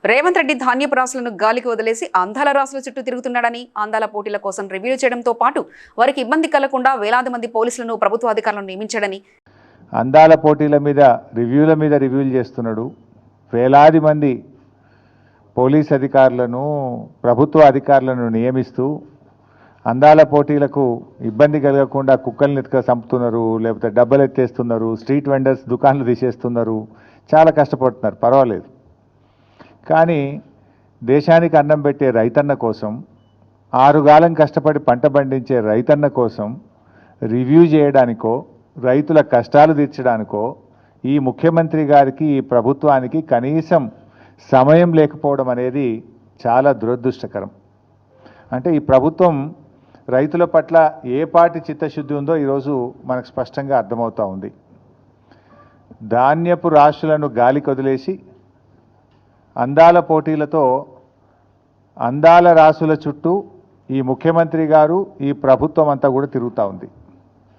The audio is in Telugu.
రేవంత్ రెడ్డి ధాన్యపు రాసులను గాలికి వదిలేసి అందాల రాసుల చుట్టూ తిరుగుతున్నాడని, అందాల పోటీల కోసం రివ్యూ చేయడంతో పాటు వారికి ఇబ్బంది కలగకుండా వేలాది మంది పోలీసులను ప్రభుత్వ అధికారులను నియమించాడని, అందాల పోటీల మీద రివ్యూలు చేస్తున్నాడు. వేలాది మంది పోలీస్ అధికారులను ప్రభుత్వ అధికారులను నియమిస్తూ అందాల పోటీలకు ఇబ్బంది కలగకుండా కుక్కల్ని ఎత్తుక చంపుతున్నారు, లేకపోతే డబ్బలు ఎత్తేస్తున్నారు, స్ట్రీట్ వెండర్స్ దుకాన్లు తీసేస్తున్నారు, చాలా కష్టపడుతున్నారు, పర్వాలేదు. కానీ దేశానికి అన్నం పెట్టే రైతన్న కోసం, ఆరుగాలం కష్టపడి పంట పండించే రైతన్న కోసం రివ్యూ చేయడానికో, రైతుల కష్టాలు తీర్చడానికో ఈ ముఖ్యమంత్రి గారికి, ఈ ప్రభుత్వానికి కనీసం సమయం లేకపోవడం అనేది చాలా దురదృష్టకరం. అంటే ఈ ప్రభుత్వం రైతుల పట్ల ఏ పాటి చిత్తశుద్ధి ఉందో ఈరోజు మనకు స్పష్టంగా అర్థమవుతూ ఉంది. ధాన్యపు రాశులను గాలికి వదిలేసి అందాల పోటీలతో అందాల రాసుల చుట్టూ ఈ ముఖ్యమంత్రి గారు, ఈ ప్రభుత్వం అంతా కూడా తిరుగుతూ ఉంది.